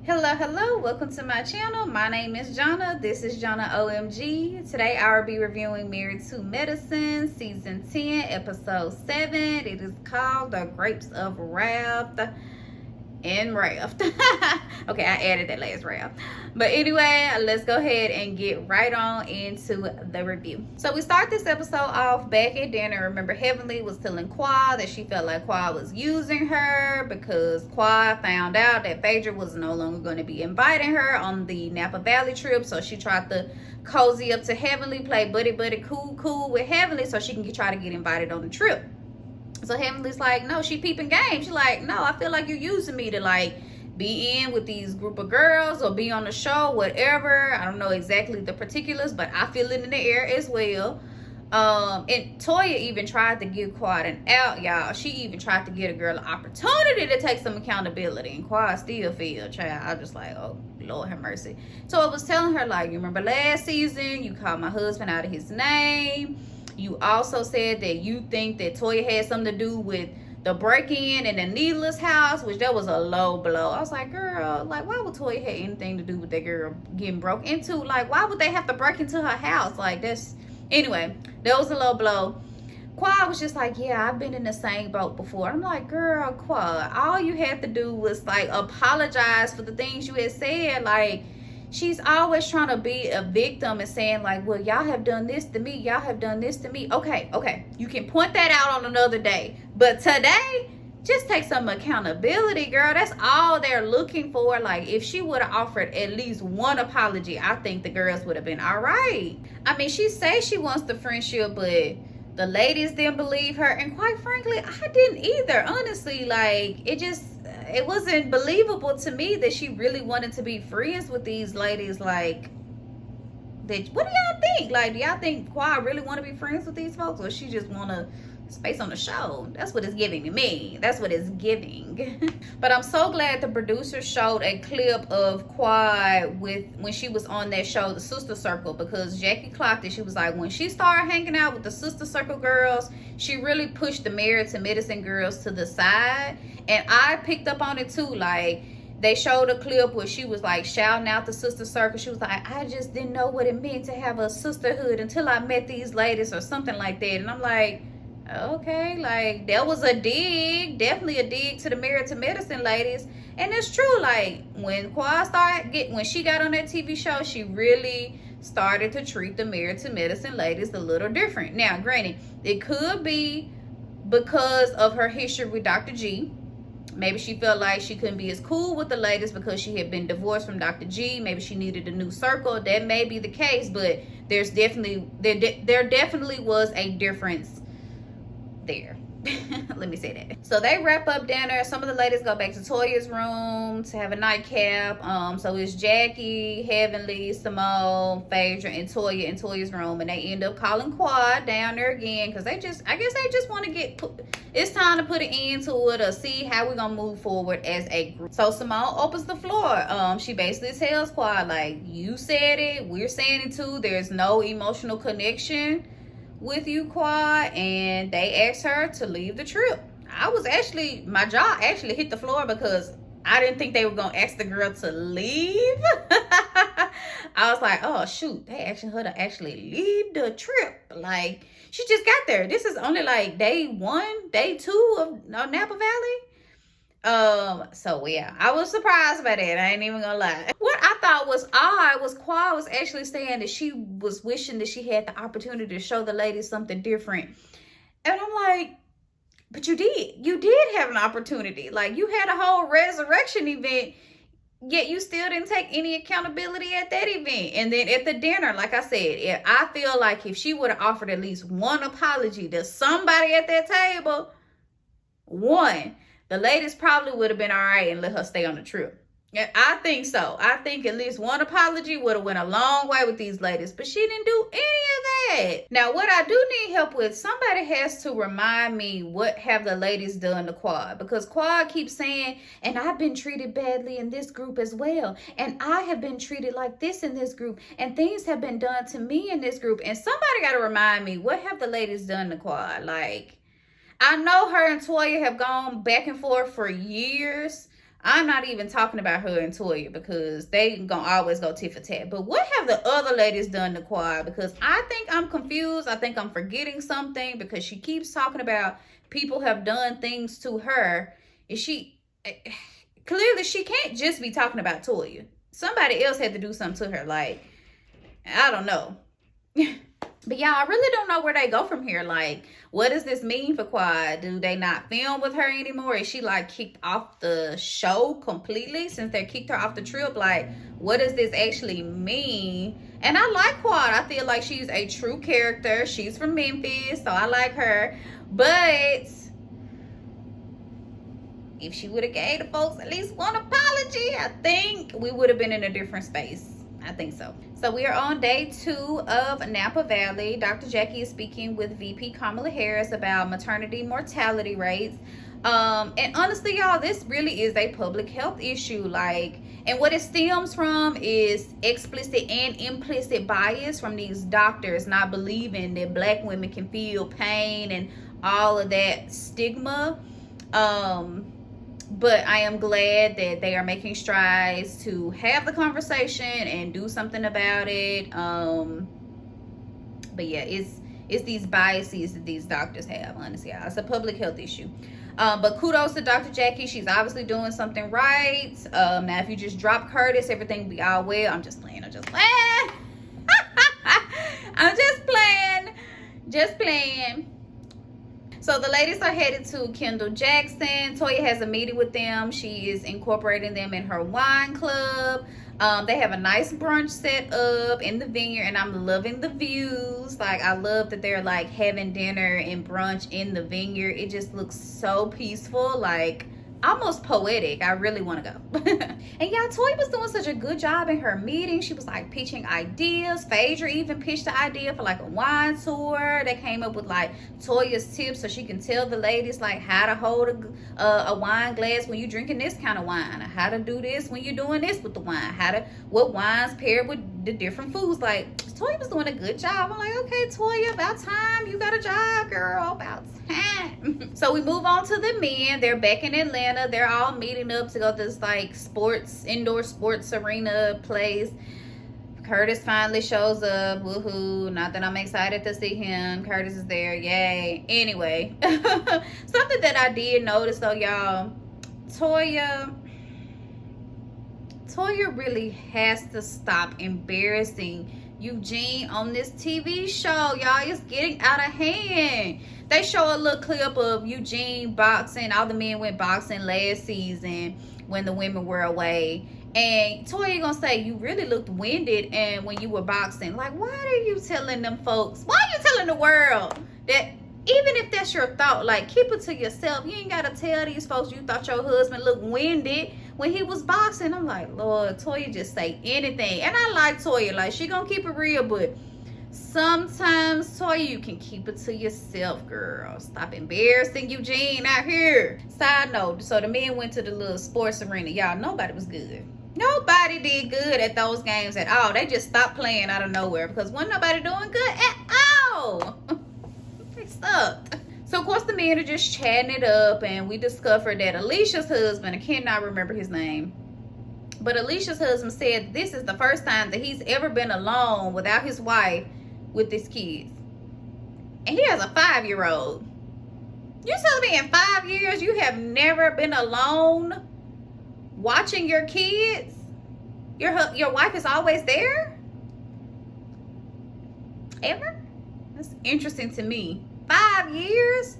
Hello, welcome to my channel. My name is Jonna. This is Jonna OMG. Today I will be reviewing Married to Medicine, Season 10, Episode 7. It is called The Grapes of Wrath and Wrath. Okay, I added that last Wrath. But anyway, let's go ahead and get right on into the review. So we start this episode off back at dinner. Remember, Heavenly was telling Qua that she felt like Qua was using her because Qua found out that Phaedra was no longer going to be inviting her on the Napa Valley trip. So she tried to cozy up to Heavenly, play buddy cool with Heavenly so she can try to get invited on the trip. So Heavenly's like, no, she peeping game. She's like, no, I feel like you're using me to like be in with these group of girls or be on the show, whatever. I don't know exactly the particulars, but I feel it in the air as well. And Toya even tried to give Quad an out, y'all. She even tried to get a girl an opportunity to take some accountability, and Quad still failed, child. I was just like, oh, Lord have mercy. So I was telling her, like, you remember last season, you called my husband out of his name. You also said that you think that Toya had something to do with the break-in and the Needless house, which that was a low blow. I was like, girl, like, why would Toya have anything to do with that girl getting broke into? Like, why would they have to break into her house? Like, that's... Anyway, that was a low blow. Quad was just like, yeah, I've been in the same boat before. I'm like, girl, Quad, all you had to do was, like, apologize for the things you had said. Like, she's always trying to be a victim and saying, like, well, y'all have done this to me. Y'all have done this to me. Okay. You can point that out on another day. But today, just take some accountability, girl. That's all they're looking for. Like, if she would have offered at least one apology, I think the girls would have been all right. I mean, she says she wants the friendship, but the ladies didn't believe her. And quite frankly, I didn't either. Honestly, like, it wasn't believable to me that she really wanted to be friends with these ladies. Like, what do y'all think? Like, do y'all think Quad really want to be friends with these folks, or she just want to space on the show? That's what it's giving to me. That's what it's giving. But I'm so glad the producer showed a clip of Quad when she was on that show, The Sister Circle, because Jackie clocked it. She was like, when she started hanging out with the Sister Circle girls, she really pushed the Married to Medicine girls to the side. And I picked up on it too. Like, they showed a clip where she was like shouting out the Sister Circle. She was like, I just didn't know what it meant to have a sisterhood until I met these ladies, or something like that. And I'm like, okay, like, that was a dig, definitely a dig to the Married to Medicine ladies. And it's true, like, when when she got on that TV show, she really started to treat the Married to Medicine ladies a little different. Now, granted, it could be because of her history with Dr. G. Maybe she felt like she couldn't be as cool with the ladies because she had been divorced from Dr. G. Maybe she needed a new circle. That may be the case, but there definitely was a difference there. Let me say that. So they wrap up dinner. Some of the ladies go back to Toya's room to have a nightcap. So it's Jackie, Heavenly, Simone, Phaedra, and Toya in Toya's room, and they end up calling Quad down there again because I guess they just want to it's time to put an end to it, or see how we're gonna move forward as a group. So Simone opens the floor. She basically tells Quad, like, you said it, we're saying it too. There's no emotional connection with you, Quad, and they asked her to leave the trip. My jaw actually hit the floor because I didn't think they were gonna ask the girl to leave. I was like, oh shoot, they asked her to actually leave the trip. Like, she just got there. This is only like day 1, day 2 of Napa Valley. So yeah, I was surprised by that. I ain't even gonna lie. What I thought was odd was Quad was actually saying that she was wishing that she had the opportunity to show the ladies something different. And I'm like, but you did have an opportunity. Like, you had a whole resurrection event, yet you still didn't take any accountability at that event. And then at the dinner, like I said, I feel like if she would have offered at least one apology to somebody at that table, the ladies probably would have been all right and let her stay on the trip. Yeah, I think so. I think at least one apology would have went a long way with these ladies, but she didn't do any of that. Now, what I do need help with, somebody has to remind me, what have the ladies done to Quad? Because Quad keeps saying, and I've been treated badly in this group as well, and I have been treated like this in this group, and things have been done to me in this group. And somebody got to remind me, what have the ladies done to Quad? Like, I know her and Toya have gone back and forth for years. I'm not even talking about her and Toya because they gonna always go tit for tat. But what have the other ladies done to Quad? Because I think I'm confused. I think I'm forgetting something because she keeps talking about people have done things to her. And she clearly she can't just be talking about Toya. Somebody else had to do something to her. Like, I don't know. But yeah, I really don't know where they go from here. Like, what does this mean for Quad? Do they not film with her anymore? Is she like kicked off the show completely since they kicked her off the trip? Like, what does this actually mean? And I like Quad. I feel like she's a true character. She's from Memphis, so I like her. But if she would have gave the folks at least one apology, I think we would have been in a different space. I think so. So we are on day 2 of Napa Valley. Dr. Jackie is speaking with VP Kamala Harris about maternity mortality rates. And honestly, y'all, this really is a public health issue. Like, and what it stems from is explicit and implicit bias from these doctors not believing that Black women can feel pain and all of that stigma. But I am glad that they are making strides to have the conversation and do something about it. But yeah, it's these biases that these doctors have, honestly. It's a public health issue. But kudos to Dr. Jackie. She's obviously doing something right. Now, if you just drop Curtis, everything will be all well. I'm just playing. I'm just playing. So the ladies are headed to Kendall Jackson. Toya has a meeting with them. She is incorporating them in her wine club. They have a nice brunch set up in the vineyard, and I'm loving the views. Like, I love that they're like having dinner and brunch in the vineyard. It just looks so peaceful, like almost poetic. I really want to go. And yeah, Toya was doing such a good job in her meeting. She was like pitching ideas. Phaedra even pitched the idea for like a wine tour. They came up with like Toya's tips so she can tell the ladies like how to hold a wine glass when you're drinking this kind of wine, or how to do this when you're doing this with the wine, what wines pair with the different foods. Like, Toya was doing a good job. I'm like, okay, Toya, about time. You got a job, girl. About time. So we move on to the men. They're back in Atlanta. They're all meeting up to go to this like indoor sports arena place. Curtis finally shows up. Woohoo. Not that I'm excited to see him. Curtis is there. Yay. Anyway, something that I did notice though, y'all, Toya really has to stop embarrassing Eugene on this TV show, y'all. It's getting out of hand. They show a little clip of Eugene boxing. All the men went boxing last season when the women were away. And Toya gonna say, you really looked winded and when you were boxing. Like, why are you telling them folks? Why are you telling the world that even if that's your thought, like, keep it to yourself. You ain't gotta tell these folks you thought your husband looked winded when he was boxing. I'm like, Lord, Toya just say anything. And I like Toya. Like, she gonna keep it real, but sometimes, Toya, you can keep it to yourself, girl. Stop embarrassing Eugene out here. Side note, so the men went to the little sports arena. Y'all, nobody was good. Nobody did good at those games at all. They just stopped playing out of nowhere because wasn't nobody doing good at all. They sucked. So, of course, the men are just chatting it up, and we discovered that Alicia's husband, I cannot remember his name, but Alicia's husband said this is the first time that he's ever been alone without his wife with his kids. And he has a 5-year-old. You're telling me in 5 years you have never been alone watching your kids? Your wife is always there? Ever? That's interesting to me. 5 years?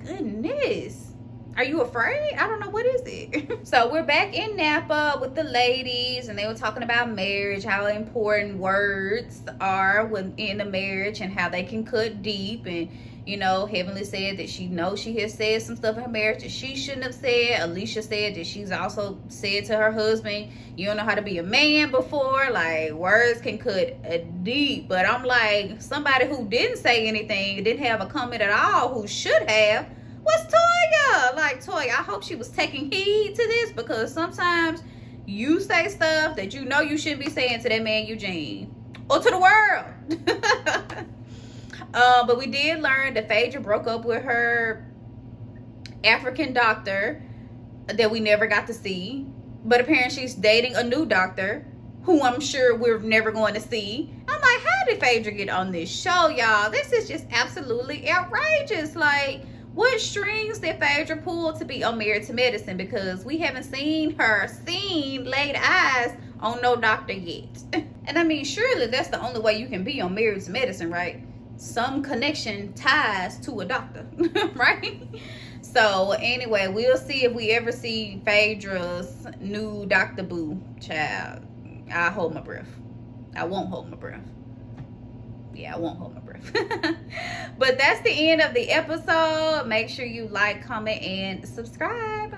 Goodness. Are you afraid? I don't know. What is it? So we're back in Napa with the ladies, and they were talking about marriage, how important words are in a marriage and how they can cut deep. And, you know, Heavenly said that she knows she has said some stuff in her marriage that she shouldn't have said. Alicia said that she's also said to her husband, you don't know how to be a man before. Like, words can cut deep. But I'm like, somebody who didn't say anything, didn't have a comment at all, who should have, was Toya. Like, Toya, I hope she was taking heed to this, because sometimes you say stuff that you know you shouldn't be saying to that man Eugene or to the world. But we did learn that Phaedra broke up with her African doctor that we never got to see. But apparently she's dating a new doctor who I'm sure we're never going to see. I'm like, how did Phaedra get on this show, y'all? This is just absolutely outrageous. Like, what strings did Phaedra pull to be on Married to Medicine? Because we haven't seen her laid eyes on no doctor yet. And I mean, surely that's the only way you can be on Married to Medicine, right? Some connection ties to a doctor, right? So anyway, we'll see if we ever see Phaedra's new Dr. Boo child. I hold my breath. I won't hold my breath. Yeah, I won't hold my breath. But that's the end of the episode. Make sure you like, comment, and subscribe.